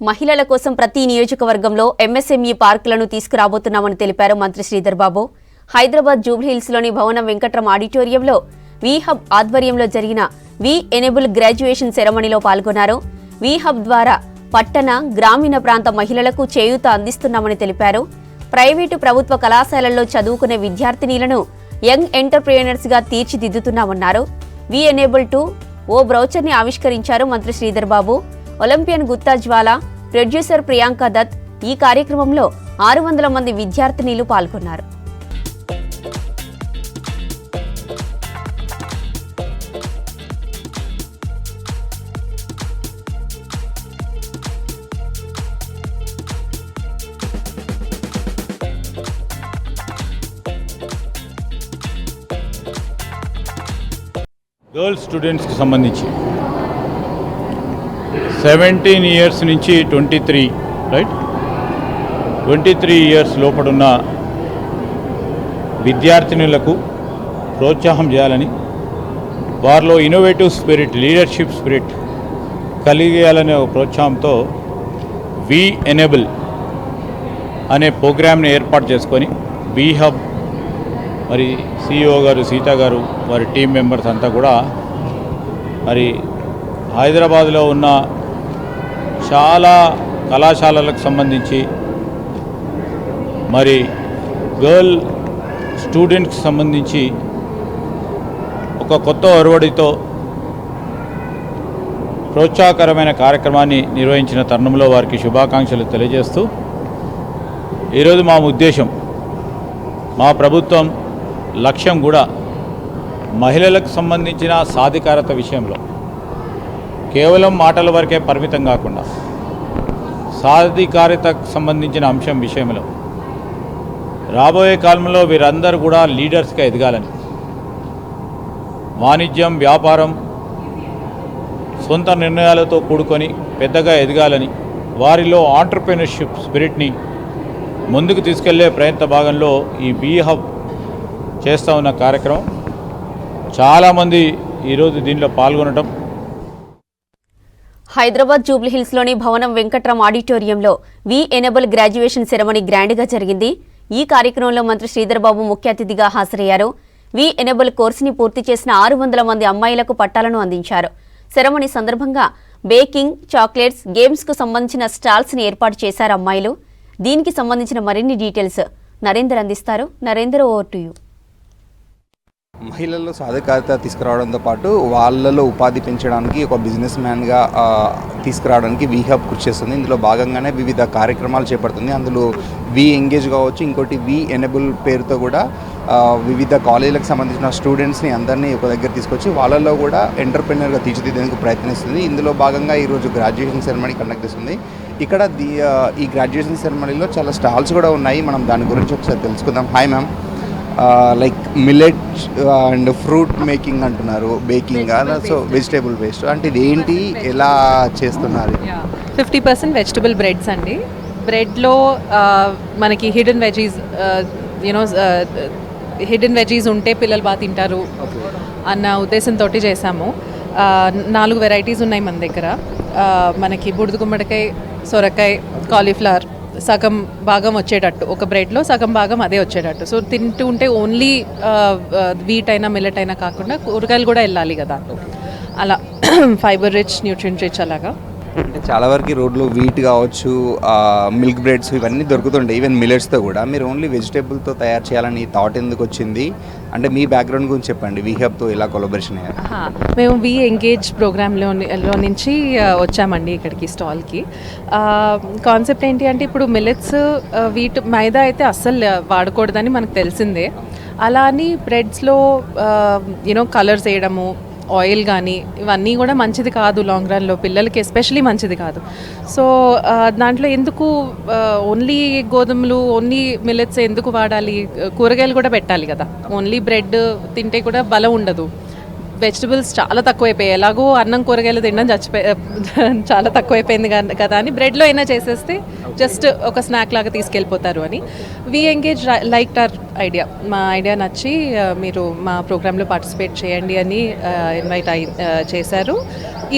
మహిళల కోసం ప్రతి నియోజకవర్గంలో ఎంఎస్ఎంఈ పార్కులను తీసుకురాబోతున్నామని తెలిపారు మంత్రి శ్రీధర్ బాబు. హైదరాబాద్ జూబ్లీహిల్స్లోని భవనం వెంకట్రామ్ ఆడిటోరియంలో వీహబ్ ఆధ్వర్యంలో జరిగిన వి ఎనేబుల్ గ్రాడ్యుయేషన్ సెరమనీలో పాల్గొన్నారు. వీహబ్ ద్వారా పట్టణ, గ్రామీణ ప్రాంత మహిళలకు చేయూత అందిస్తున్నామని తెలిపారు. ప్రైవేటు, ప్రభుత్వ కళాశాలల్లో చదువుకునే విద్యార్థినీలను యంగ్ ఎంటర్‌ప్రెన్యూర్స్ గా తీర్చిదిద్దుతున్నామన్నారు. వి ఎనేబుల్ 2 ఓ బ్రౌచర్ని ఆవిష్కరించారు మంత్రి శ్రీధర్ బాబు. ఒలింపియన్ గుత్తా జ్వాల, ప్రొడ్యూసర్ ప్రియాంక దత్ ఈ కార్యక్రమంలో 600 మంది విద్యార్థినీలు పాల్గొన్నారు. గర్ల్స్ స్టూడెంట్స్కి సంబంధించి 17 ఇయర్స్ నుంచి 23 ఇయర్స్ లోపడున్న విద్యార్థినులకు ప్రోత్సాహం చేయాలని, వారిలో ఇన్నోవేటివ్ స్పిరిట్, లీడర్షిప్ స్పిరిట్ కలిగేయాలనే ఒక ప్రోత్సాహంతో వి ఎనేబుల్ అనే ప్రోగ్రామ్ని ఏర్పాటు చేసుకొని వీహబ్ మరి CEO గారు, సీత గారు, వారి టీం మెంబర్స్ అంతా కూడా మరి హైదరాబాద్లో ఉన్న చాలా కళాశాలలకు సంబంధించి మరి గర్ల్ స్టూడెంట్స్కి సంబంధించి ఒక కొత్త ఒరవడితో ప్రోత్సాహకరమైన కార్యక్రమాన్ని నిర్వహించిన తరుణంలో వారికి శుభాకాంక్షలు తెలియజేస్తూ, ఈరోజు మా ఉద్దేశం, మా ప్రభుత్వం లక్ష్యం కూడా మహిళలకు సంబంధించిన సాధికారత విషయంలో కేవలం మాటల వరకే పరిమితం కాకుండా సాధికారతకు సంబంధించిన అంశం విషయంలో రాబోయే కాలంలో వీరందరూ కూడా లీడర్స్గా ఎదగాలని, వాణిజ్యం, వ్యాపారం, సొంత నిర్ణయాలతో కూడుకొని పెద్దగా ఎదగాలని, వారిలో ఆంటర్‌ప్రెన్యూర్‌షిప్ స్పిరిట్ని ముందుకు తీసుకెళ్లే ప్రయత్న భాగంలో ఈ వీహబ్ చేస్తూ ఉన్న కార్యక్రమం చాలామంది ఈరోజు దీనిలో పాల్గొనడం. హైదరాబాద్ జూబ్లీహిల్స్లోని భవనం వెంకట్రామ్ ఆడిటోరియంలో వి ఎనేబుల్ గ్రాడ్యుయేషన్ సెరమనీ గ్రాండ్గా జరిగింది. ఈ కార్యక్రమంలో మంత్రి శ్రీధర్ బాబు ముఖ్య అతిథిగా హాజరయ్యారు. వి ఎనేబుల్ కోర్సుని పూర్తి చేసిన 600 మంది అమ్మాయిలకు పట్టాలను అందించారు. సెరమనీ సందర్భంగా బేకింగ్, చాక్లెట్స్, గేమ్స్కు సంబంధించిన స్టాల్స్ని ఏర్పాటు చేశారు అమ్మాయిలు. దీనికి సంబంధించిన మరిన్ని డీటెయిల్స్ నరేందర్ అందిస్తారు. Narender, over to you. మహిళల్లో సాధికారత తీసుకురావడంతో పాటు వాళ్ళలో ఉపాధి పెంచడానికి, ఒక బిజినెస్ మ్యాన్గా తీసుకురావడానికి వీహబ్ కృషి చేస్తుంది. ఇందులో భాగంగానే వివిధ కార్యక్రమాలు చేపడుతుంది. అందులో వి ఎంగేజ్ కావచ్చు, ఇంకోటి వి ఎనేబుల్ పేరుతో కూడా వివిధ కాలేజీలకు సంబంధించిన స్టూడెంట్స్ని అందరినీ ఒక దగ్గర తీసుకొచ్చి వాళ్ళల్లో కూడా ఎంటర్‌ప్రెన్యూర్గా తీర్చిదిద్దేందుకు ప్రయత్నిస్తుంది. ఇందులో భాగంగా ఈరోజు గ్రాడ్యుయేషన్ సెరమనీ కండక్ట్ చేస్తుంది. ఇక్కడ ఈ గ్రాడ్యుయేషన్ సెరమనీలో చాలా స్టాల్స్ కూడా ఉన్నాయి. మనం దాని గురించి ఒకసారి తెలుసుకుందాం. Hi ma'am, like millet and fruit making అంటున్నారు, బేకింగ్, సో వెజిటేబుల్ వేస్ట్ అంటే ఇది ఏంటి, ఎలా చేస్తున్నారు? 50% వెజిటబుల్ బ్రెడ్స్ అండి. బ్రెడ్లో మనకి హిడెన్ వెజీస్ ఉంటే పిల్లలు బాగా తింటారు అన్న ఉద్దేశంతో చేసాము. 4 వెరైటీస్ ఉన్నాయి మన దగ్గర. మనకి బూడిద గుమ్మడికాయ, సొరకాయ, కాలీఫ్లవర్ సగం భాగం వచ్చేటట్టు, ఒక బ్రెడ్లో సగం భాగం అదే వచ్చేటట్టు. సో తింటూ ఉంటే ఓన్లీ వీట్ అయినా మిల్లెట్ అయినా కాకుండా కూరగాయలు కూడా వెళ్ళాలి కదా, అలా ఫైబర్ రిచ్, న్యూట్రియంట్ రిచ్ అలాగా. అంటే చాలా వరకు రోడ్లో వీట్ కావచ్చు, మిల్క్ బ్రెడ్స్ ఇవన్నీ దొరుకుతుంటాయి, ఈవెన్ మిల్లెట్స్తో కూడా. మీరు ఓన్లీ వెజిటేబుల్తో తయారు చేయాలని థాట్ ఎందుకు వచ్చింది? అంటే మీ బ్యాక్గ్రౌండ్ గురించి చెప్పండి, వీహబ్తో ఎలా కొలాబరేషన్ అయ్యారు? మేము వి ఎంగేజ్ ప్రోగ్రాంలో నుంచి వచ్చామండి ఇక్కడికి స్టాల్కి. కాన్సెప్ట్ ఏంటి అంటే, ఇప్పుడు మిల్లెట్స్, వీట్, మైదా అయితే అస్సలు వాడకూడదని మనకు తెలిసిందే. అలా అని బ్రెడ్స్లో కలర్స్ వేయడము, ఆయిల్ కానీ ఇవన్నీ కూడా మంచిది కాదు లాంగ్ రన్లో, పిల్లలకి ఎస్పెషలీ మంచిది కాదు. సో దాంట్లో ఎందుకు ఓన్లీ గోధుమలు, ఓన్లీ మిల్లెట్స్ ఎందుకు వాడాలి? కూరగాయలు కూడా పెట్టాలి కదా. ఓన్లీ బ్రెడ్ తింటే కూడా బలం ఉండదు. వెజిటబుల్స్ చాలా తక్కువైపోయాయి, ఎలాగో అన్నం కూరగాయలు తినడం చాలా తక్కువైపోయింది కదా అని బ్రెడ్లో అయినా చేసేస్తే జస్ట్ ఒక స్నాక్ లాగా తీసుకెళ్ళిపోతారు అని వి ఎంగేజ్ లైక్ అవర్ ఐడియా. మా ఐడియా నచ్చి మీరు మా ప్రోగ్రాంలో పార్టిసిపేట్ చేయండి అని ఇన్వైట్ చేశారు.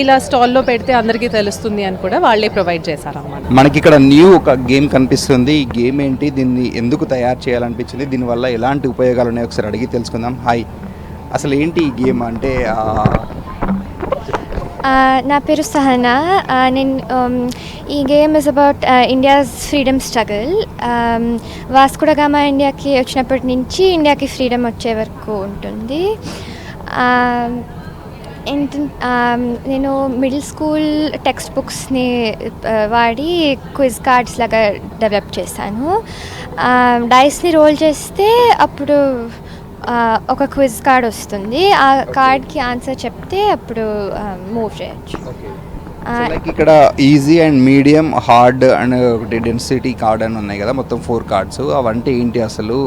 ఇలా స్టాల్లో పెడితే అందరికీ తెలుస్తుంది అని కూడా వాళ్ళే ప్రొవైడ్ చేశారన్నమాట. మనకి ఇక్కడ న్యూ ఒక గేమ్ కనిపిస్తుంది. ఈ గేమ్ ఏంటి, దీన్ని ఎందుకు తయారు చేయాలనిపించింది, దీనివల్ల ఎలాంటి ఉపయోగాలు ఉన్నాయో ఒకసారి అడిగి తెలుసుకుందాం. హాయ్, అసలు ఏంటి ఈ గేమ్ అంటే? నా పేరు సహనా. నేను ఈ game is about India's freedom struggle. Vasco డ గామా ఇండియాకి వచ్చినప్పటి నుంచి ఇండియాకి ఫ్రీడమ్ వచ్చే వరకు ఉంటుంది. నేను మిడిల్ స్కూల్ టెక్స్ట్ బుక్స్ని వాడి క్విజ్ కార్డ్స్ లాగా డెవలప్ చేశాను. డైస్ని రోల్ చేస్తే అప్పుడు ఒక క్విజ్ కార్డ్ వస్తుంది. ఆ కార్డ్కి ఆన్సర్ చెప్తే అప్పుడు మూవ్ చేయొచ్చు. లైక్ ఇక్కడ easy and medium, hard and ఒకటి డెన్సిటీ కార్డ్ అని ఉన్నాయి కదా, మొత్తం 4 కార్డ్స్. అవంటే ఏంటి అసలు?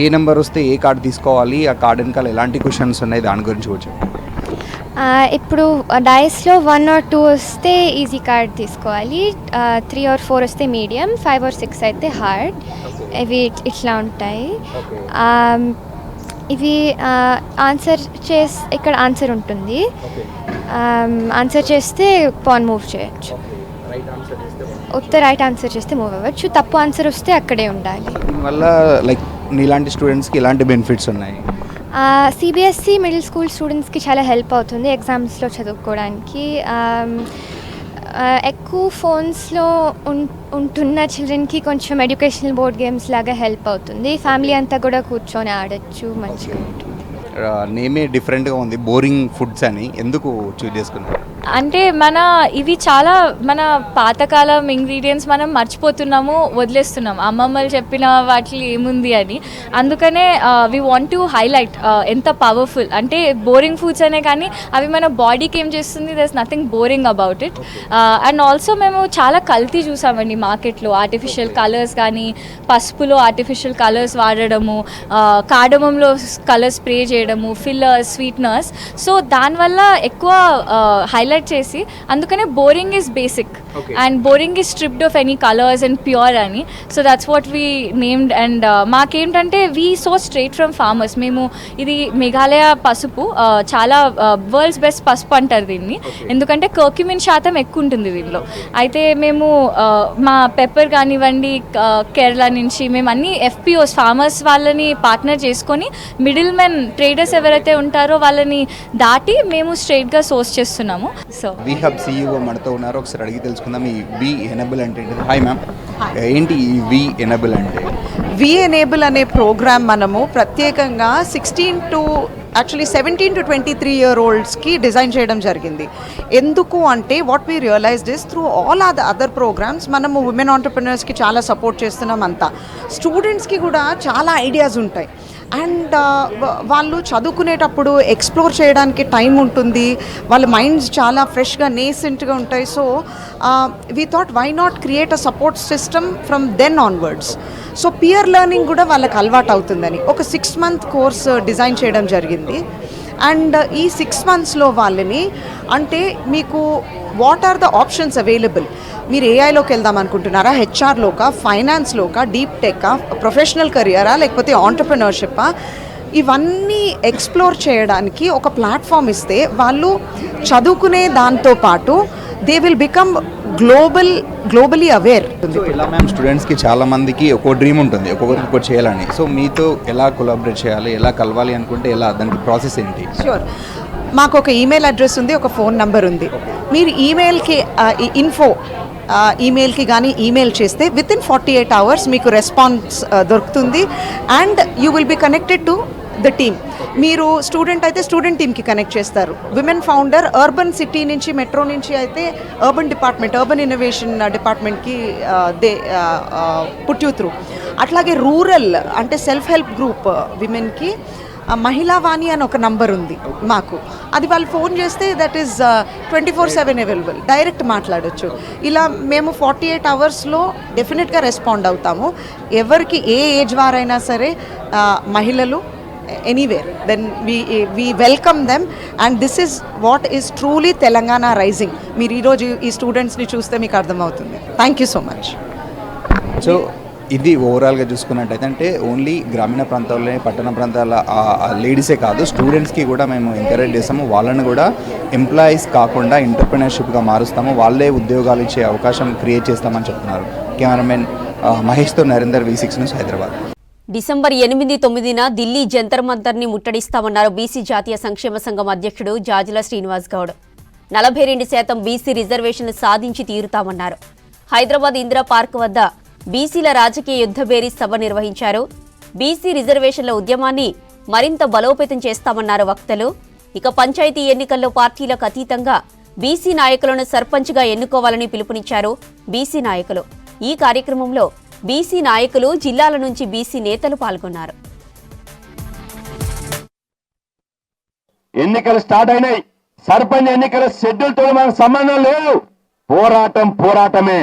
ఏ నెంబర్ వస్తే ఏ కార్డ్ తీసుకోవాలి, ఆ కార్డ్ వెనకాల ఎలాంటి క్వశ్చన్స్ ఉన్నాయి, దాని గురించి వచ్చి ఇప్పుడు డైస్లో 1 or 2 వస్తే ఈజీ కార్డ్ తీసుకోవాలి, 3 or 4 వస్తే మీడియం, 5 or 6 అయితే హార్డ్. ఇవి ఇట్లా ఉంటాయి. ఇవి ఆన్సర్ ఇక్కడ ఆన్సర్ ఉంటుంది. ఆన్సర్ చేస్తే పాన్ మూవ్ చేయొచ్చు. రైట్ ఆన్సర్ చేస్తే మూవ్ అవ్వచ్చు. తప్పు ఆన్సర్ వస్తే అక్కడే ఉండాలి. దీనివల్ల లైక్ నీలాంటి స్టూడెంట్స్కి ఎలాంటి బెనిఫిట్స్ ఉన్నాయి? సిబిఎస్ఈ మిడిల్ స్కూల్ స్టూడెంట్స్కి చాలా హెల్ప్ అవుతుంది ఎగ్జామ్స్లో చదువుకోవడానికి. ఎక్కువ ఫోన్స్లో ఉంటున్న చిల్డ్రన్కి కొంచెం ఎడ్యుకేషనల్ బోర్డ్ గేమ్స్ లాగా హెల్ప్ అవుతుంది. ఫ్యామిలీ అంతా కూడా కూర్చొని ఆడచ్చు, మంచిగా ఉంటుంది. నేమే డిఫరెంట్గా ఉంది, బోరింగ్ ఫుడ్స్ అని. ఎందుకు చూస్ చేసుకున్నారు? అంటే ఇవి చాలా మన పాతకాలం ఇంగ్రీడియంట్స్ మనం మర్చిపోతున్నాము, వదిలేస్తున్నాం. అమ్మమ్మలు చెప్పిన వాటిలో ఏముంది అని. అందుకనే వి వాంట్ టు హైలైట్ ఎంత పవర్ఫుల్ అంటే బోరింగ్ ఫుడ్స్ అనే కానీ అవి మన బాడీకి ఏం చేస్తుంది, there is nothing boring about it. And also మేము చాలా కల్తీ చూసామండి మార్కెట్లో. ఆర్టిఫిషియల్ కలర్స్ కానీ, పసుపులో ఆర్టిఫిషియల్ కలర్స్ వాడడము, కాడమంలో కలర్ స్ప్రే చేయడము, ఫిల్లర్స్, స్వీట్నర్స్. సో దానివల్ల ఎక్కువ హైలైట్ చేసి అందుకనే boring is basic and boring is stripped of any colours and pure అని. So that's what we named. And మాకేంటంటే we so straight from farmers. మేము ఇది మేఘాలయ పసుపు, చాలా వరల్డ్స్ బెస్ట్ పసుపు అంటారు దీన్ని, ఎందుకంటే కర్క్యూమిన్ శాతం ఎక్కువ ఉంటుంది దీనిలో. అయితే మేము మా పెప్పర్ కానివ్వండి, కేరళ నుంచి మేము అన్ని ఎఫ్పిఓస్ ఫార్మర్స్ వాళ్ళని పార్ట్నర్ చేసుకొని మిడిల్ మెన్ ట్రేడర్స్ ఎవరైతే ఉంటారో వాళ్ళని దాటి మేము స్ట్రైట్గా సోర్స్ చేస్తున్నాము. సో వి హబ్ సిఇఓ మనతో ఉన్నారు, ఒకసారి అడిగి తెలుసుకుందాం. ఈ వి ఎనేబుల్ అంటే హాయ్ మ్యామ్, ఏంటి ఈ వి ఎనేబుల్ అంటే? వి ఎనేబుల్ అనే ప్రోగ్రామ్ మనము ప్రత్యేకంగా 17 to 23 year oldsకి డిజైన్ చేయడం జరిగింది. ఎందుకు అంటే what we realised is through all other programmes మనము ఉమెన్ ఆంటర్ప్రినర్స్కి చాలా సపోర్ట్ చేస్తున్నాం. అంతా స్టూడెంట్స్కి కూడా చాలా ఐడియాస్ ఉంటాయి. అండ్ వాళ్ళు చదువుకునేటప్పుడు ఎక్స్ప్లోర్ చేయడానికి టైం ఉంటుంది, వాళ్ళ మైండ్స్ చాలా ఫ్రెష్గా నేసెంట్గా ఉంటాయి. So we thought why not create a support system from then onwards. So peer learning కూడా వాళ్ళకి అలవాటు అవుతుందని ఒక 6 month కోర్స్ డిజైన్ చేయడం జరిగింది. అండ్ ఈ 6 monthsలో వాళ్ళని అంటే మీకు what are the options available, మీరు ఏఐలోకి వెళ్దాం అనుకుంటున్నారా, హెచ్ఆర్లోకా, ఫైనాన్స్లోకా, డీప్ టెక్కా, ప్రొఫెషనల్ కెరియరా, లేకపోతే ఆంటర్ప్రినర్షిప్పా, ఇవన్నీ ఎక్స్ప్లోర్ చేయడానికి ఒక ప్లాట్ఫామ్ ఇస్తే వాళ్ళు చదువుకునే దాంతో పాటు they will become globally aware. ఇలా మ్యామ్ స్టూడెంట్స్కి చాలా మందికి ఒక డ్రీమ్ ఉంటుంది, ఒక్కొక్కరికి ఒకటి చేయాలని. సో మీతో ఎలా కొలాబరేట్ చేయాలి, ఎలా కలవాలి అనుకుంటే ఎలా, దానికి ప్రాసెస్ ఏంటి? ష్యూర్, మాకు ఒక ఈమెయిల్ అడ్రస్ ఉంది, ఒక ఫోన్ నంబర్ ఉంది. మీరు ఈమెయిల్కి ఇన్ఫో ఈమెయిల్కి కానీ ఈమెయిల్ చేస్తే వితిన్ 48 hours మీకు రెస్పాన్స్ దొరుకుతుంది. And you will be connected to the team. మీరు స్టూడెంట్ అయితే స్టూడెంట్ టీమ్కి కనెక్ట్ చేస్తారు. విమెన్ ఫౌండర్ అర్బన్ సిటీ నుంచి, మెట్రో నుంచి అయితే అర్బన్ డిపార్ట్మెంట్, అర్బన్ ఇన్నోవేషన్ డిపార్ట్మెంట్కి దే పుట్ యూ త్రూ. అట్లాగే రూరల్ అంటే సెల్ఫ్ హెల్ప్ గ్రూప్ విమెన్కి మహిళా వాణి అని ఒక నంబర్ ఉంది మాకు. అది వాళ్ళు ఫోన్ చేస్తే దట్ ఈస్ 24/7 అవైలబుల్, డైరెక్ట్ మాట్లాడొచ్చు. ఇలా మేము 48 hours డెఫినెట్గా రెస్పాండ్ అవుతాము. ఎవరికి ఏ ఏజ్ వారైనా సరే, మహిళలు, anywhere, then we welcome them, and this is what is truly Telangana rising. మీరు ఈరోజు ఈ స్టూడెంట్స్ని చూస్తే మీకు అర్థమవుతుంది. Thank you so much. So ఇది ఓవరాల్గా చూసుకున్నట్టయితే అంటే ఓన్లీ గ్రామీణ ప్రాంతాల్లోనే పట్టణ ప్రాంతాల లేడీసే కాదు, స్టూడెంట్స్కి కూడా మేము ఎంకరేజ్ చేస్తాము. వాళ్ళని కూడా ఎంప్లాయీస్ కాకుండా ఎంటర్ప్రినర్షిప్గా మారుస్తాము, వాళ్ళే ఉద్యోగాలు ఇచ్చే అవకాశం క్రియేట్ చేస్తామని చెప్తున్నారు. కెమెరామెన్ మహేష్తో Narender, V6 news, Hyderabad. December 8-9న ఢిల్లీ జంతర్ మంతర్ని ముట్టడిస్తామన్నారు బీసీ జాతీయ సంక్షేమ సంఘం అధ్యక్షుడు జాజుల శ్రీనివాస్ గౌడ్. 42% బీసీ రిజర్వేషన్లు సాధించి తీరుతామన్నారు. హైదరాబాద్ ఇందిరా పార్క్ వద్ద బీసీల రాజకీయ యుద్ధబేరీ సభ నిర్వహించారు. బీసీ రిజర్వేషన్ల ఉద్యమాన్ని మరింత బలోపేతం చేస్తామన్నారు వక్తలు. ఇక పంచాయతీ ఎన్నికల్లో పార్టీలకు అతీతంగా బీసీ నాయకులను సర్పంచ్గా ఎన్నుకోవాలని పిలుపునిచ్చారు బీసీ నాయకులు. ఈ కార్యక్రమంలో బీసీ నాయకులు, జిల్లాల నుంచి బీసీ నేతలు పాల్గొన్నారు. ఎన్నికలు స్టార్ట్ అయినాయి. సర్పంచ్ ఎన్నికల షెడ్యూల్తో మనకు సంబంధం లేదు. పోరాటమే,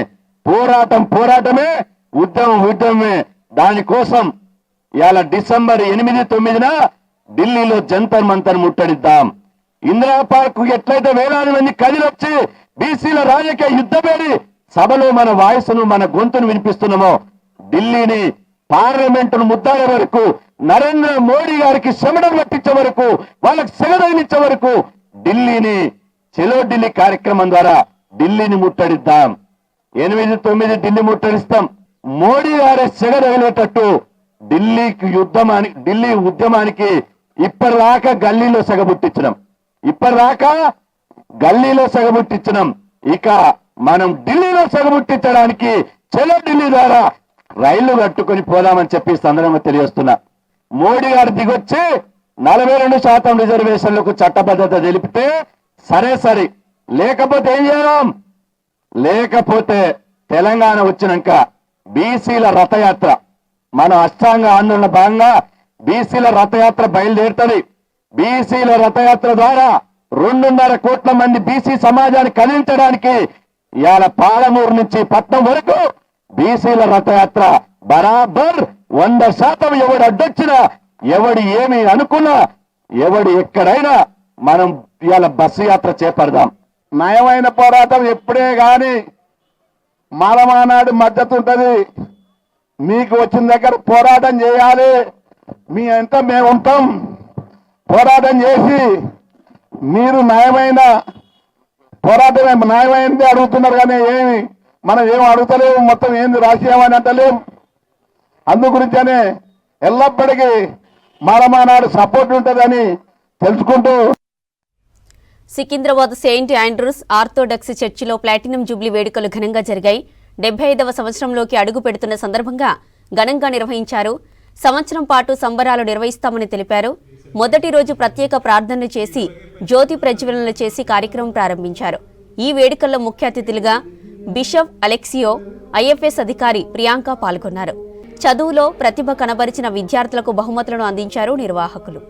ఉద్యమమే. దానికోసం ఇవాళ డిసెంబర్ 8-9న ఢిల్లీలో జంతర్ మంతర్ ముట్టడిద్దాం. ఇందిరా పార్క్ ఎట్లయితే వేలాది మంది కదిలొచ్చి బీసీల రాజకీయ యుద్ధపేడి సభలో మన వాయిస్ను, మన గొంతును వినిపిస్తున్నామో, ఢిల్లీని పార్లమెంటును ముద్దాడే వరకు, నరేంద్ర మోడీ గారికి శమడం పట్టించే వరకు, వాళ్ళకి సెగదగిలించే వరకు ఢిల్లీని చెలో ఢిల్లీ కార్యక్రమం ద్వారా ఢిల్లీని ముట్టడిద్దాం. 8-9 ఢిల్లీ ముట్టడిస్తాం. మోడీ గారే సెగదగిలేటట్టు ఢిల్లీ ఉద్యమానికి ఇప్పటిదాకా గల్లీలో సగబుట్టించడం, ఇక మనం ఢిల్లీలో సగబుట్టించడానికి చెలో ఢిల్లీ ద్వారా రైళ్లు కట్టుకొని పోదామని చెప్పి సందర్భంగా తెలియజేస్తున్నా. మోడీ గారు దిగొచ్చి 42% రిజర్వేషన్లకు చట్టబద్ధత తెలిపితే సరే, లేకపోతే ఏం చేయడం? లేకపోతే తెలంగాణ వచ్చినాక బీసీల రథయాత్ర, మన అష్టాంగ ఆందోళన భాగంగా బీసీల రథయాత్ర బయలుదేరుతుంది. బీసీల రథయాత్ర ద్వారా 2.5 కోట్ల మంది బీసీ సమాజాన్ని కదిలించడానికి ఇవాళ పాలమూరు నుంచి పట్నం వరకు బీసీల రథయాత్ర బరాబర్ 100% ఎవడు అడ్డొచ్చినా, ఎవడు ఏమి అనుకున్నా, ఎవడు ఎక్కడైనా మనం ఇవాళ బస్సు యాత్ర చేపడదాం. నయమైన పోరాటం ఎప్పుడే గాని మాలమానాడు మద్దతు ఉంటది. మీకు వచ్చిన దగ్గర పోరాటం చేయాలి. మీ ఎంత మేము ఉంటాం. పోరాటం చేసి మీరు న్యాయమైన పోరాటం న్యాయమైనది అడుగుతున్నారు, కానీ మనం ఏం అడుగుతలేము, మొత్తం ఏంది రాసేయమని అంటలేం. అందు గురించనే ఎల్లప్పటికీ మాలమానాడు సపోర్ట్ ఉంటుందని తెలుసుకుంటూ సికింద్రాబాద్ సెయింట్ ఆండ్రూస్ ఆర్థోడాక్స్ చర్చిలో ప్లాటినం జూబ్లీ వేడుకలు ఘనంగా జరిగాయి. 75వ సంవత్సరంలోకి అడుగు పెడుతున్న సందర్భంగా ఘనంగా నిర్వహించారు. సంవత్సరం పాటు సంబరాలు నిర్వహిస్తామని తెలిపారు. మొదటి రోజు ప్రత్యేక ప్రార్థనలు చేసి జ్యోతి ప్రజ్వలనలు చేసి కార్యక్రమం ప్రారంభించారు. ఈ వేడుకల్లో ముఖ్య అతిథులుగా బిషప్ అలెక్సియో, ఐఎఫ్ఎస్ అధికారి ప్రియాంక పాల్గొన్నారు. చదువులో ప్రతిభ కనబరిచిన విద్యార్థులకు బహుమతులను అందించారు నిర్వాహకులు.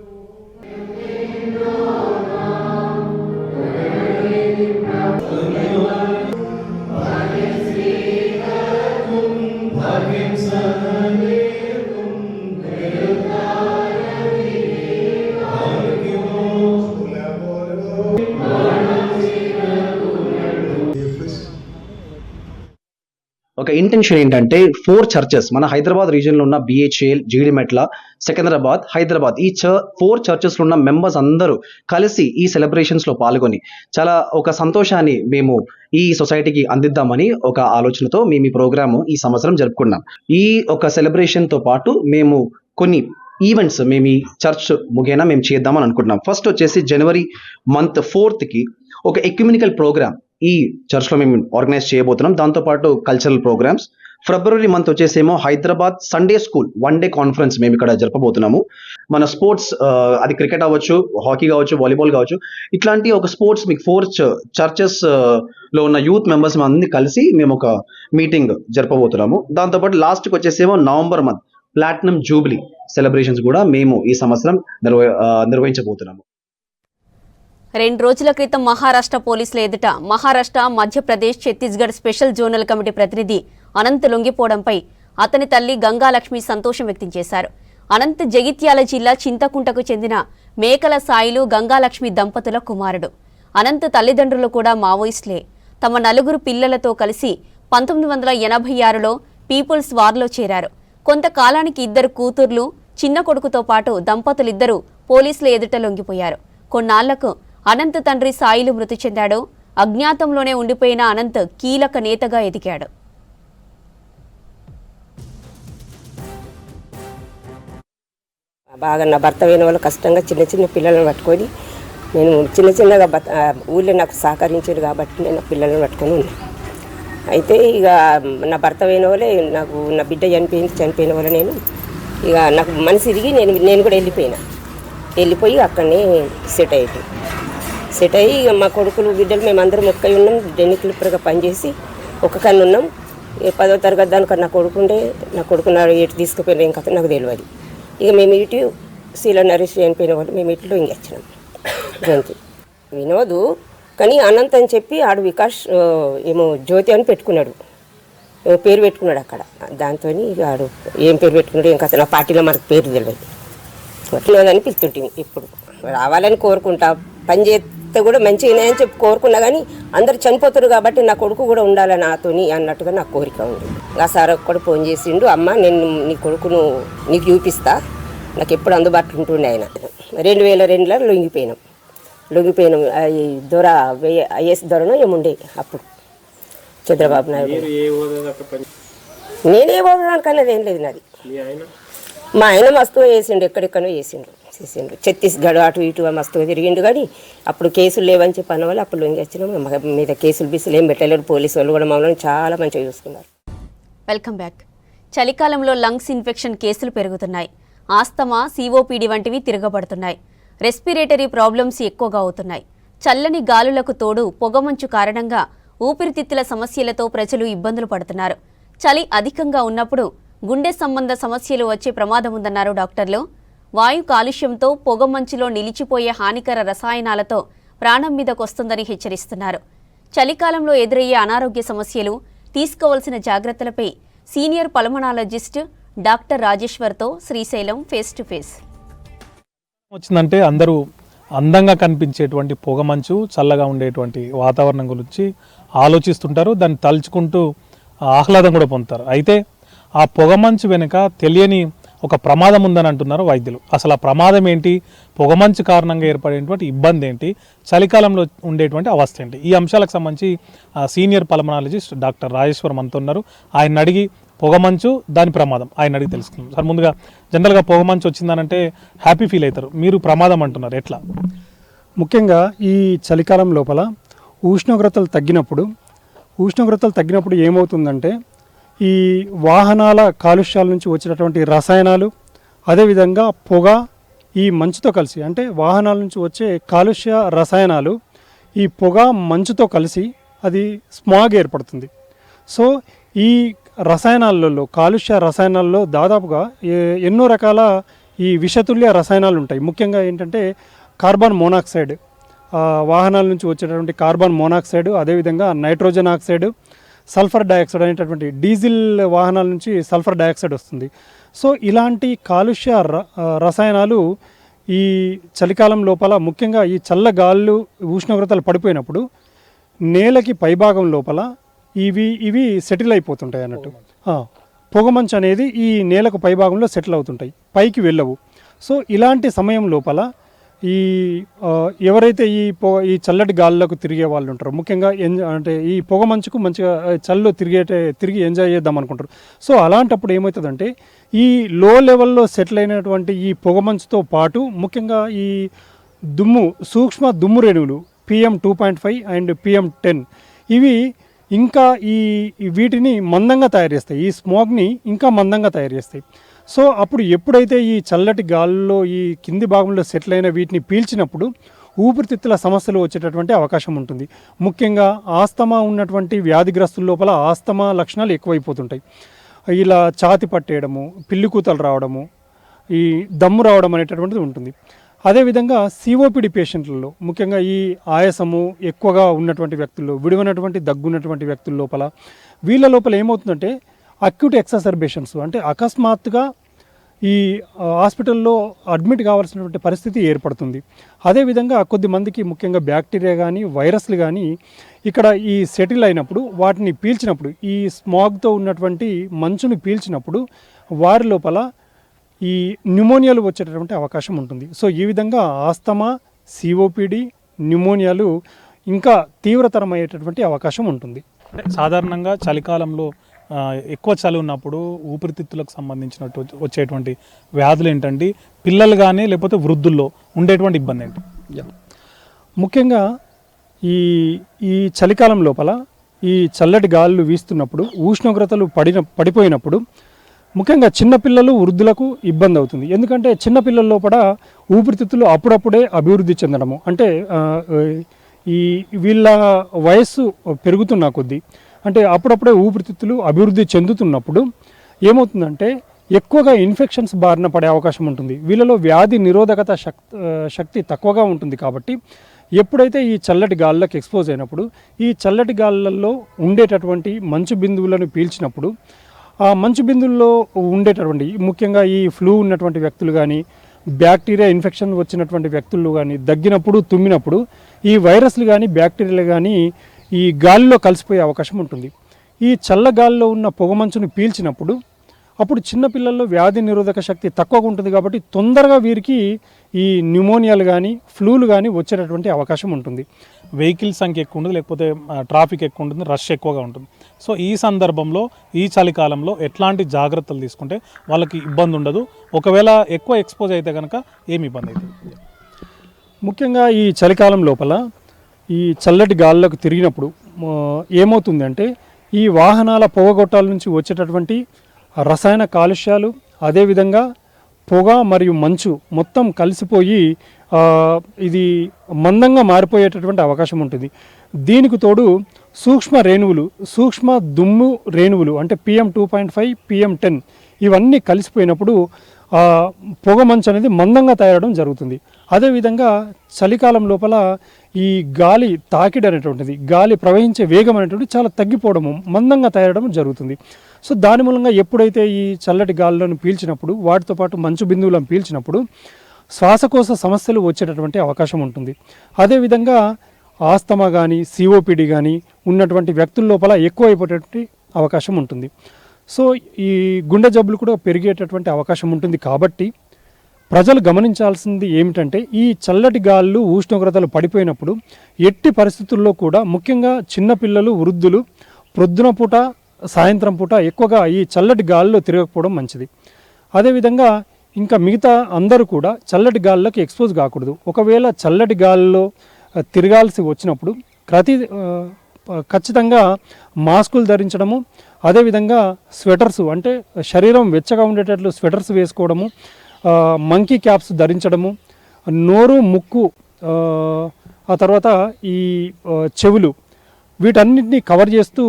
ఒక ఇంటెన్షన్ ఏంటంటే 4 చర్చెస్ మన హైదరాబాద్ రీజియన్లో ఉన్న BHL, జీడిమెట్ల, సికింద్రాబాద్, హైదరాబాద్ ఈ 4 చర్చెస్లో ఉన్న మెంబర్స్ అందరూ కలిసి ఈ సెలబ్రేషన్స్లో పాల్గొని చాలా ఒక సంతోషాన్ని మేము ఈ సొసైటీకి అందిద్దామని ఒక ఆలోచనతో మేము ఈ ప్రోగ్రాము ఈ సంవత్సరం జరుపుకున్నాం. ఈ ఒక సెలబ్రేషన్తో పాటు మేము కొన్ని ఈవెంట్స్ మేము ఈ చర్చ్ ముఖేనా మేము చేద్దామని అనుకుంటున్నాం. ఫస్ట్ వచ్చేసి జనవరి మంత్ 4th ఒక ఎక్యుమెనికల్ ప్రోగ్రామ్ ఈ చర్చ్లో మేము ఆర్గనైజ్ చేయబోతున్నాం. దాంతోపాటు కల్చరల్ ప్రోగ్రామ్స్. ఫిబ్రవరి మంత్ వచ్చేసేమో Hyderabad Sunday school 1 day conference మేము ఇక్కడ జరపబోతున్నాము. మన స్పోర్ట్స్, అది క్రికెట్ అవ్వచ్చు, హాకీ కావచ్చు, వాలీబాల్ కావచ్చు, ఇట్లాంటి ఒక స్పోర్ట్స్ మీకు 4 చర్చెస్ లో ఉన్న యూత్ మెంబర్స్ మంది కలిసి మేము ఒక మీటింగ్ జరపబోతున్నాము. దాంతోపాటు లాస్ట్కి వచ్చేసేమో November month platinum jubilee celebrations కూడా మేము ఈ సంవత్సరం నిర్వహించబోతున్నాము. 2 రోజుల క్రితం మహారాష్ట్ర పోలీసుల ఎదుట Maharashtra, Madhya Pradesh, Chhattisgarh special zonal committee ప్రతినిధి అనంత్ లొంగిపోవడంపై అతని తల్లి గంగాలక్ష్మి సంతోషం వ్యక్తం చేశారు. అనంత్ జగిత్యాల జిల్లా చింతకుంటకు చెందిన మేకల సాయిలు గంగాలక్ష్మి దంపతుల కుమారుడు. అనంత్ తల్లిదండ్రులు కూడా మావోయిస్టులే. తమ 4 పిల్లలతో కలిసి 1986లో పీపుల్స్ వార్లో చేరారు. కొంతకాలానికి 2 కూతుర్లు, చిన్న కొడుకుతో పాటు దంపతులిద్దరూ పోలీసుల ఎదుట లొంగిపోయారు. కొన్నాళ్లకు అనంత్ తండ్రి సాయిలు మృతి చెందాడు. అజ్ఞాతంలోనే ఉండిపోయిన అనంత్ కీలక నేతగా ఎదిగాడు. బాగా నా భర్త అయిన వాళ్ళు కష్టంగా చిన్న చిన్న పిల్లలను పట్టుకొని నేను చిన్నగా ఊళ్ళో నాకు సహకరించారు కాబట్టి నేను పిల్లలను పట్టుకొని ఉన్నాను. అయితే ఇక నా భర్త అయిన వాళ్ళే నాకు నా బిడ్డ చనిపోయిన వల్ల నేను ఇక నాకు మనసు తిరిగి నేను కూడా వెళ్ళిపోయి అక్కడనే సెట్ అయ్యి ఇక మా కొడుకులు బిడ్డలు మేమందరం ఒక్కై ఉన్నాం. డెన్ని క్లిప్పర్గా పనిచేసి ఒక కన్ను ఉన్నాం. 10వ తరగతి దానికి నా కొడుకు ఎటు తీసుకుపోయిన ఏం కథ నాకు తెలియదు. ఇక మేము ఇటు శీల నరేష్ చనిపోయిన వాళ్ళు మేము ఇట్లో ఇంకొచ్చినాం. అంతే వినోదు కానీ అనంత్ అని చెప్పి ఆడు వికాస్ ఏమో జ్యోతి అని పెట్టుకున్నాడు, పేరు పెట్టుకున్నాడు అక్కడ. దాంతో ఆడు ఏం పేరు పెట్టుకున్నాడు ఏం కథ నా పార్టీలో మనకు పేరు తెలియదు. వినోదని పిలుతుంటాం. ఇప్పుడు రావాలని కోరుకుంటా, పని చేస్తే కూడా మంచిగానే అని చెప్పి కోరుకున్నా కానీ అందరు చనిపోతారు కాబట్టి నా కొడుకు కూడా ఉండాలి నాతోని అన్నట్టుగా నా కోరిక ఉంది. ఆ సార్ ఒక్కడు ఫోన్ చేసిండు, అమ్మ నేను నీ కొడుకును నీకు చూపిస్తా, నాకు ఎప్పుడు అందుబాటులో ఉంటుండే ఆయన. 2002లో లొంగిపోయినాం. దొర ఐఎస్ దొరనో ఏముండే అప్పుడు చంద్రబాబు నాయుడు. నేనే పోవడానికన్నది ఏం లేదు నాది. మా ఆయన మస్తుగా చేసిండు, ఎక్కడెక్కడో చేసిండు. ఛత్తీస్గఢ్ అటు ఇటు మస్తుగా తిరిగిండు. కానీ అప్పుడు కేసులు లేవని చెప్పి అన్న వాళ్ళు అప్పుడు లొంగి వచ్చినాం. మీద కేసులు ఏం పెట్టలేరు. పోలీసు వాళ్ళు కూడా మమ్మల్ని చాలా మంచిగా చూసుకున్నారు. Welcome back. చలికాలంలో లంగ్స్ ఇన్ఫెక్షన్ కేసులు పెరుగుతున్నాయి. ఆస్తమా, సిఓపిడి వంటివి తిరగబడుతున్నాయి. రెస్పిరేటరీ ప్రాబ్లమ్స్ ఎక్కువగా అవుతున్నాయి. చల్లని గాలులకు తోడు పొగమంచు కారణంగా ఊపిరితిత్తుల సమస్యలతో ప్రజలు ఇబ్బందులు పడుతున్నారు. చలి అధికంగా ఉన్నప్పుడు గుండె సంబంధ సమస్యలు వచ్చే ప్రమాదం ఉందన్నారు డాక్టర్లు. వాయు కాలుష్యంతో పొగమంచులో నిలిచిపోయే హానికర రసాయనాలతో ప్రాణం మీదకొస్తుందని హెచ్చరిస్తున్నారు. చలికాలంలో ఎదురయ్యే అనారోగ్య సమస్యలు, తీసుకోవాల్సిన జాగ్రత్తలపై సీనియర్ పల్మనాలజిస్ట్ డాక్టర్ రాజేశ్వర్తో శ్రీశైలం ఫేస్ టు ఫేస్. వచ్చిందంటే అందరూ అందంగా కనిపించేటువంటి పొగమంచు, చల్లగా ఉండేటువంటి వాతావరణం గురించి ఆలోచిస్తుంటారు. దాన్ని తలుచుకుంటూ ఆహ్లాదం కూడా పొందుతారు. అయితే ఆ పొగమంచు వెనుక తెలియని ఒక ప్రమాదం ఉందని అంటున్నారు వైద్యులు. అసలు ఆ ప్రమాదం ఏంటి, పొగమంచు కారణంగా ఏర్పడేటువంటి ఇబ్బంది ఏంటి, చలికాలంలో ఉండేటువంటి అవస్థ ఏంటి, ఈ అంశాలకు సంబంధించి సీనియర్ పల్మనాలజిస్ట్ డాక్టర్ రాజేశ్వర్ మనతో ఉన్నారు. ఆయన అడిగి పొగమంచు దాని ప్రమాదం ఆయన అడిగి తెలుసుకుందాం. సార్, ముందుగా జనరల్గా పొగమంచు వచ్చిందనంటే హ్యాపీ ఫీల్ అవుతారు, మీరు ప్రమాదం అంటున్నారు, ఎట్లా? ముఖ్యంగా ఈ చలికాలం లోపల ఉష్ణోగ్రతలు తగ్గినప్పుడు ఏమవుతుందంటే ఈ వాహనాల కాలుష్యాల నుంచి వచ్చినటువంటి రసాయనాలు, అదేవిధంగా పొగ, ఈ మంచుతో కలిసి, అంటే వాహనాల నుంచి వచ్చే కాలుష్య రసాయనాలు ఈ పొగ మంచుతో కలిసి అది స్మాగ్ ఏర్పడుతుంది. సో ఈ రసాయనాలలో, కాలుష్య రసాయనాల్లో దాదాపుగా ఎన్నో రకాల ఈ విషతుల్య రసాయనాలు ఉంటాయి. ముఖ్యంగా ఏంటంటే కార్బన్ మోనాక్సైడ్, వాహనాల నుంచి వచ్చేటటువంటి కార్బన్ మోనాక్సైడ్, అదేవిధంగా నైట్రోజన్ ఆక్సైడ్, సల్ఫర్ డయాక్సైడ్ అనేటటువంటి డీజిల్ వాహనాల నుంచి సల్ఫర్ డయాక్సైడ్ వస్తుంది. సో ఇలాంటి కాలుష్య రసాయనాలు ఈ చలికాలం లోపల, ముఖ్యంగా ఈ చల్లగాళ్ళు ఉష్ణోగ్రతలు పడిపోయినప్పుడు నేలకి పైభాగం లోపల ఇవి సెటిల్ అయిపోతుంటాయి అన్నట్టు. పొగమంచు అనేది ఈ నేలకు పైభాగంలో సెటిల్ అవుతుంటాయి, పైకి వెళ్ళవు. సో ఇలాంటి సమయం లోపల ఎవరైతే ఈ చల్లటి గాలులకు తిరిగే వాళ్ళు ఉంటారో, ముఖ్యంగా అంటే ఈ పొగమంచుకు మంచిగా చల్లు తిరిగి ఎంజాయ్ చేద్దాం అనుకుంటారు. సో అలాంటప్పుడు ఏమవుతుందంటే ఈ లో లెవెల్లో సెటిల్ అయినటువంటి ఈ పొగమంచుతో పాటు ముఖ్యంగా ఈ సూక్ష్మ దుమ్ము రేణువులు PM2.5 అండ్ PM10 ఇవి ఇంకా వీటిని మందంగా తయారు చేస్తాయి, ఈ స్మోగ్ని ఇంకా మందంగా తయారు చేస్తాయి. సో అప్పుడు ఎప్పుడైతే ఈ చల్లటి గాల్లో ఈ కింది భాగంలో సెటిల్ అయిన వీటిని పీల్చినప్పుడు ఊపిరితిత్తుల సమస్యలు వచ్చేటటువంటి అవకాశం ఉంటుంది. ముఖ్యంగా ఆస్తమా ఉన్నటువంటి వ్యాధిగ్రస్తుల లోపల ఆస్తమా లక్షణాలు ఎక్కువైపోతుంటాయి. ఇలా ఛాతి పట్టేయడము, పిల్లి కూతలు రావడము, ఈ దమ్ము రావడం అనేటటువంటిది ఉంటుంది. అదేవిధంగా సిఓపిడి పేషెంట్లలో, ముఖ్యంగా ఈ ఆయాసము ఎక్కువగా ఉన్నటువంటి వ్యక్తుల్లో, విడివనటువంటి దగ్గున్నటువంటి వ్యక్తుల వీళ్ళ లోపల ఏమవుతుందంటే అక్యూట్ ఎక్సర్బేషన్స్, అంటే అకస్మాత్తుగా ఈ హాస్పిటల్లో అడ్మిట్ కావాల్సినటువంటి పరిస్థితి ఏర్పడుతుంది. అదేవిధంగా కొద్దిమందికి ముఖ్యంగా బ్యాక్టీరియా కానీ వైరస్లు కానీ ఇక్కడ ఈ సెటిల్ అయినప్పుడు వాటిని పీల్చినప్పుడు ఈ స్మాగ్తో ఉన్నటువంటి మంచుని పీల్చినప్పుడు వారి లోపల ఈ న్యూమోనియాలు వచ్చేటటువంటి అవకాశం ఉంటుంది. సో ఈ విధంగా ఆస్తమా, సిఓపిడి, న్యూమోనియాలు ఇంకా తీవ్రతరమయ్యేటటువంటి అవకాశం ఉంటుంది. అంటే సాధారణంగా చలికాలంలో ఎక్కువ చలి ఉన్నప్పుడు ఊపిరితిత్తులకు సంబంధించినట్టు వచ్చేటువంటి వ్యాధులు ఏంటండి, పిల్లలు కానీ లేకపోతే వృద్ధుల్లో ఉండేటువంటి ఇబ్బంది ఏంటి? ముఖ్యంగా ఈ చలికాలం లోపల ఈ చల్లటి గాలులు వీస్తున్నప్పుడు ఉష్ణోగ్రతలు పడిపోయినప్పుడు ముఖ్యంగా చిన్నపిల్లలు, వృద్ధులకు ఇబ్బంది అవుతుంది. ఎందుకంటే చిన్నపిల్లల లోపల ఊపిరితిత్తులు అప్పుడప్పుడే అభివృద్ధి చెందడము, అంటే వీళ్ళ వయస్సు పెరుగుతున్న కొద్దీ అంటే అప్పుడప్పుడే ఊపిరితిత్తులు అభివృద్ధి చెందుతున్నప్పుడు ఏమవుతుందంటే ఎక్కువగా ఇన్ఫెక్షన్స్ బారిన పడే అవకాశం ఉంటుంది. వీళ్ళలో వ్యాధి నిరోధకత శక్తి తక్కువగా ఉంటుంది. కాబట్టి ఎప్పుడైతే ఈ చల్లటి గాలులకు ఎక్స్పోజ్ అయినప్పుడు ఈ చల్లటి గాలులలో ఉండేటటువంటి మంచు బిందువులను పీల్చినప్పుడు ఆ మంచు బిందువుల్లో ఉండేటటువంటి ముఖ్యంగా ఈ ఫ్లూ ఉన్నటువంటి వ్యక్తులు కానీ, బ్యాక్టీరియా ఇన్ఫెక్షన్ వచ్చినటువంటి వ్యక్తులు కానీ దగ్గినప్పుడు, తుమ్మినప్పుడు ఈ వైరస్లు కానీ బ్యాక్టీరియాలు కానీ ఈ గాలిలో కలిసిపోయే అవకాశం ఉంటుంది. ఈ చల్ల గాలిలో ఉన్న పొగమంచును పీల్చినప్పుడు అప్పుడు చిన్నపిల్లల్లో వ్యాధి నిరోధక శక్తి తక్కువగా ఉంటుంది. కాబట్టి తొందరగా వీరికి ఈ న్యూమోనియాలు కానీ ఫ్లూలు కానీ వచ్చేటటువంటి అవకాశం ఉంటుంది. వెహికల్ సంఖ్య ఎక్కువ ఉంటుంది, లేకపోతే ట్రాఫిక్ ఎక్కువ ఉంటుంది, రష్ ఎక్కువగా ఉంటుంది. సో ఈ సందర్భంలో ఈ చలికాలంలో ఎట్లాంటి జాగ్రత్తలు తీసుకుంటే వాళ్ళకి ఇబ్బంది ఉండదు? ఒకవేళ ఎక్కువ ఎక్స్పోజ్ అయితే కనుక ఏమి ఇబ్బంది అవుతుంది? ముఖ్యంగా ఈ చలికాలం లోపల ఈ చల్లటి గాలులకు తిరిగినప్పుడు ఏమవుతుందంటే ఈ వాహనాల పొగగొట్టాల నుంచి వచ్చేటటువంటి రసాయన కాలుష్యాలు, అదేవిధంగా పొగ మరియు మంచు మొత్తం కలిసిపోయి ఇది మందంగా మారిపోయేటటువంటి అవకాశం ఉంటుంది. దీనికి తోడు సూక్ష్మ దుమ్ము రేణువులు అంటే PM2.5, PM10 ఇవన్నీ కలిసిపోయినప్పుడు పొగ మంచు అనేది మందంగా తయారవడం జరుగుతుంది. అదేవిధంగా చలికాలం లోపల ఈ గాలి తాకిడి అనేటువంటిది, గాలి ప్రవహించే వేగం అనేటువంటిది చాలా తగ్గిపోవడము, మందంగా తయారవడం జరుగుతుంది. సో దాని మూలంగా ఎప్పుడైతే ఈ చల్లటి గాలులను పీల్చినప్పుడు వాటితో పాటు మంచు బిందువులను పీల్చినప్పుడు శ్వాసకోశ సమస్యలు వచ్చేటటువంటి అవకాశం ఉంటుంది. అదేవిధంగా ఆస్తమా కానీ, సిఓపిడి కానీ ఉన్నటువంటి వ్యక్తుల లోపల ఎక్కువైపోయేటటువంటి అవకాశం ఉంటుంది. సో ఈ గుండె జబ్బులు కూడా పెరిగేటటువంటి అవకాశం ఉంటుంది. కాబట్టి ప్రజలు గమనించాల్సింది ఏమిటంటే ఈ చల్లటి గాలులు ఉష్ణోగ్రతలు పడిపోయినప్పుడు ఎట్టి పరిస్థితుల్లో కూడా ముఖ్యంగా చిన్నపిల్లలు, వృద్ధులు ప్రొద్దున పూట, సాయంత్రం పూట ఎక్కువగా ఈ చల్లటి గాలిలో తిరగకపోవడం మంచిది. అదేవిధంగా ఇంకా మిగతా అందరూ కూడా చల్లటి గాలులకు ఎక్స్పోజ్ కాకూడదు. ఒకవేళ చల్లటి గాలిలో తిరగాల్సి వచ్చినప్పుడు ఖచ్చితంగా మాస్కులు ధరించడము, అదేవిధంగా స్వెటర్స్ అంటే శరీరం వెచ్చగా ఉండేటట్లు స్వెటర్స్ వేసుకోవడము, మంకీ క్యాప్స్ ధరించడము, నోరు, ముక్కు, ఆ తర్వాత ఈ చెవులు వీటన్నిటిని కవర్ చేస్తూ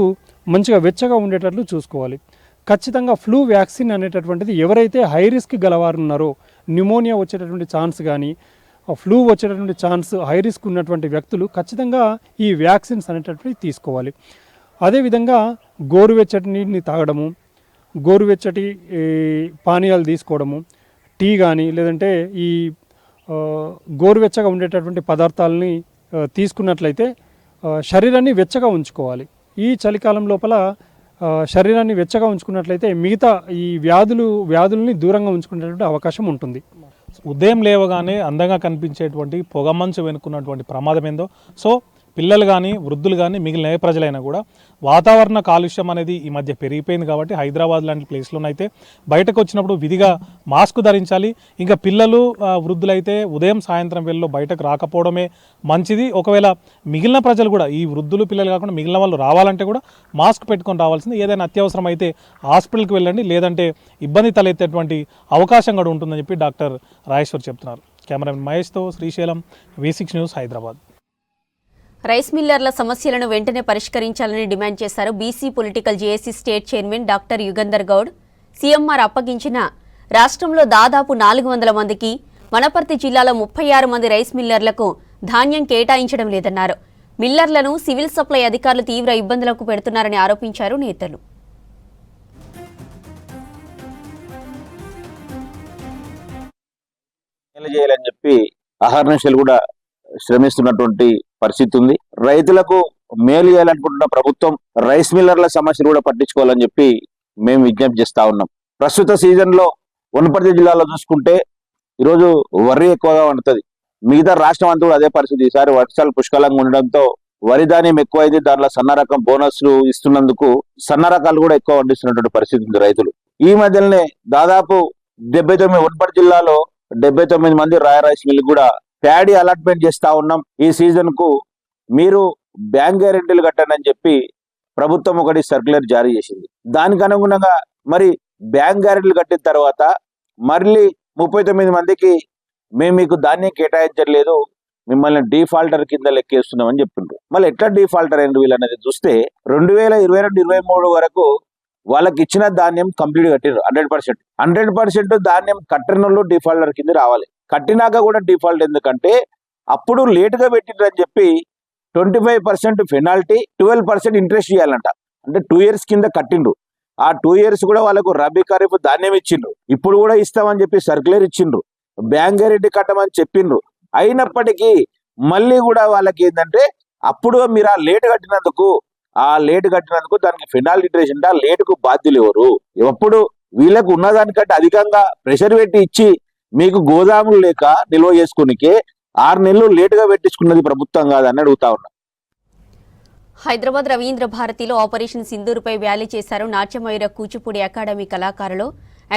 మంచిగా వెచ్చగా ఉండేటట్లు చూసుకోవాలి. ఖచ్చితంగా ఫ్లూ వ్యాక్సిన్ అనేటటువంటిది ఎవరైతే హై రిస్క్ గలవారు ఉన్నారో, న్యూమోనియా వచ్చేటటువంటి ఛాన్స్ కానీ ఫ్లూ వచ్చేటటువంటి ఛాన్స్ హై రిస్క్ ఉన్నటువంటి వ్యక్తులు ఖచ్చితంగా ఈ వ్యాక్సిన్స్ అనేటటువంటివి తీసుకోవాలి. అదేవిధంగా గోరువెచ్చటి నీటిని తాగడము, గోరువెచ్చటి పానీయాలు తీసుకోవడము, టీ కానీ లేదంటే ఈ గోరువెచ్చగా ఉండేటటువంటి పదార్థాలని తీసుకున్నట్లయితే శరీరాన్ని వెచ్చగా ఉంచుకోవాలి. ఈ చలికాలం లోపల శరీరాన్ని వెచ్చగా ఉంచుకున్నట్లయితే మిగతా ఈ వ్యాధుల్ని దూరంగా ఉంచుకునేటువంటి అవకాశం ఉంటుంది. ఉదయం లేవగానే అందంగా కనిపించేటువంటి పొగమంచు వెనుకున్నటువంటి ప్రమాదం ఏందో, సో పిల్లలు కానీ, వృద్ధులు కానీ, మిగిలిన ఏ ప్రజలైనా కూడా వాతావరణ కాలుష్యం అనేది ఈ మధ్య పెరిగిపోయింది. కాబట్టి హైదరాబాద్ లాంటి ప్లేస్లోనైతే బయటకు వచ్చినప్పుడు విధిగా మాస్క్ ధరించాలి. ఇంకా పిల్లలు, వృద్ధులైతే ఉదయం, సాయంత్రం వేళలో బయటకు రాకపోవడమే మంచిది. ఒకవేళ మిగిలిన ప్రజలు కూడా, ఈ వృద్ధులు, పిల్లలు కాకుండా మిగిలిన వాళ్ళు రావాలంటే కూడా మాస్క్ పెట్టుకొని రావాల్సింది. ఏదైనా అత్యవసరం అయితే హాస్పిటల్కి వెళ్ళండి, లేదంటే ఇబ్బంది తలెత్తేటువంటి అవకాశం కూడా ఉంటుందని చెప్పి డాక్టర్ రాజేశ్వర్ చెప్తున్నారు. కెమెరామెన్ మహేష్తో Srisailam, V6 news, Hyderabad. Rice మిల్లర్ల సమస్యలను వెంటనే పరిష్కరించాలని డిమాండ్ చేశారు BC political JAC state chairman doctor Yugandhar Goud. CMR అప్పగించిన రాష్ట్రంలో దాదాపు 400 మందికి, వనపర్తి జిల్లాలో 36 మంది రైస్ మిల్లర్లకు ధాన్యం కేటాయించడం లేదన్నారు. మిల్లర్లను సివిల్ సప్లై అధికారులు తీవ్ర ఇబ్బందులకు పెడుతున్నారని ఆరోపించారు నేతలు. చేయాలని చెప్పి అహర్నిశలు కూడా శ్రమిస్తున్నటువంటి పరిస్థితి ఉంది. రైతులకు మేలు చేయాలనుకుంటున్న ప్రభుత్వం రైస్ మిల్లర్ల సమస్యలు కూడా పట్టించుకోవాలని చెప్పి మేము విజ్ఞప్తి చేస్తా ఉన్నాం. ప్రస్తుత సీజన్ లో వనపర్తి జిల్లాలో చూసుకుంటే ఈరోజు వరి ఎక్కువగా వండుతుంది. మిగతా రాష్ట్రం అంతా కూడా అదే పరిస్థితి. ఈసారి వర్షాలు పుష్కలంగా ఉండడంతో వరి ధాన్యం ఎక్కువైంది. దాంట్లో సన్న రకం బోనస్లు ఇస్తున్నందుకు సన్న రకాలు కూడా ఎక్కువ పండిస్తున్నటువంటి పరిస్థితి ఉంది రైతులు. ఈ మధ్యలోనే దాదాపు 79 వనపర్తి జిల్లాలో 79 మంది రైస్ మిల్ కూడా ప్యాడీ అలాట్మెంట్ చేస్తా ఉన్నాం. ఈ సీజన్ కు మీరు బ్యాంక్ గ్యారెంటీలు కట్టండి అని చెప్పి ప్రభుత్వం ఒకటి సర్క్యులర్ జారీ చేసింది. దానికి అనుగుణంగా మరి బ్యాంక్ గ్యారెంటీలు కట్టిన తర్వాత మళ్ళీ 39 మందికి మేము మీకు ధాన్యం కేటాయించట్లేదు, మిమ్మల్ని డిఫాల్టర్ కింద లెక్కేస్తున్నామని చెప్పిండ్రు. మళ్ళీ ఎట్లా డిఫాల్టర్ అయింది వీళ్ళు అనేది చూస్తే 2022-23 వరకు వాళ్ళకి ఇచ్చిన ధాన్యం కంప్లీట్ కట్టినారు 100%. ధాన్యం కట్టిన డిఫాల్టర్ కింద రావాలి. కట్టినాక కూడా డిఫాల్ట్ ఎందుకంటే అప్పుడు లేటుగా పెట్టిండ్రు అని చెప్పి 25% పెనాల్టీ, 12% ఇంట్రెస్ట్ ఇవ్వాలంట. అంటే 2 years కింద కట్టిండ్రు. ఆ 2 years కూడా వాళ్ళకు రబీ ఖరీఫ్ ధాన్యం ఇచ్చిండ్రు. ఇప్పుడు కూడా ఇస్తామని చెప్పి సర్క్యులర్ ఇచ్చిండ్రు. బ్యాంక్ గ్యారెంటీ కట్టమని చెప్పిండ్రు. అయినప్పటికీ మళ్ళీ కూడా వాళ్ళకి ఏంటంటే అప్పుడు మీరు ఆ లేట్ కట్టినందుకు దానికి పెనాల్టీ ఇంట్రెస్ట్ అంటే ఆ లేటుకు బాధ్యులు ఎవరు? ఎప్పుడు వీళ్ళకు ఉన్నదానికంటే అధికంగా ప్రెషర్ పెట్టి ఇచ్చి మీకు గోదాములు లేక నిల్వ చేసుకునికే 6 నెలలు లేటుగా పెట్టించుకున్నది ప్రభుత్వం కాదని అడుగుతా ఉన్నా. హైదరాబాద్ రవీంద్ర భారతిలో ఆపరేషన్ సింధూర్పై వ్యాలీ చేశారు నాట్యమయూర కూచిపూడి అకాడమీ కళాకారులు.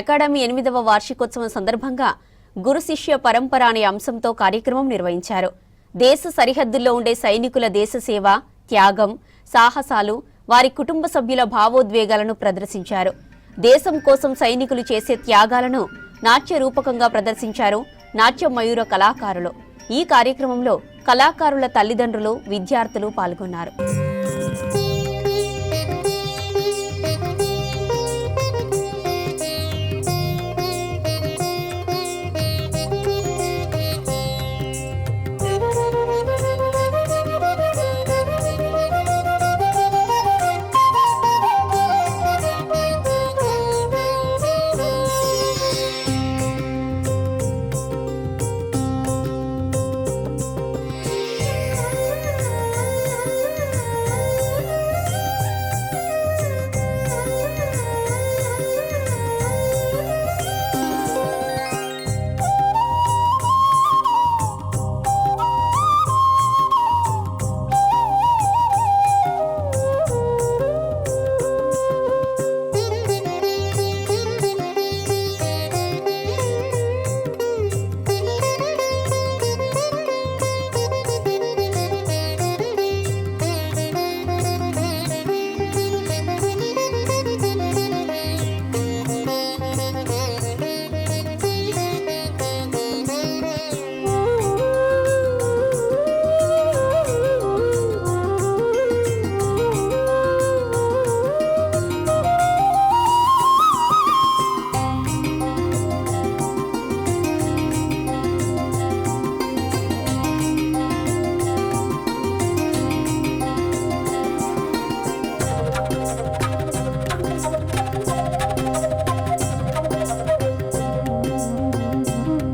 అకాడమీ 8వ వార్షికోత్సవం సందర్భంగా గురు శిష్య పరంపర అనే అంశంతో కార్యక్రమం నిర్వహించారు. దేశ సరిహద్దుల్లో ఉండే సైనికుల దేశ సేవ, త్యాగం, సాహసాలు, వారి కుటుంబ సభ్యుల భావోద్వేగాలను ప్రదర్శించారు. దేశం కోసం సైనికులు చేసే త్యాగాలను నాట్య రూపకంగా ప్రదర్శించారు నాట్య మయూర కళాకారులు. ఈ కార్యక్రమంలో కళాకారుల తల్లిదండ్రులు, విద్యార్థులు పాల్గొన్నారు.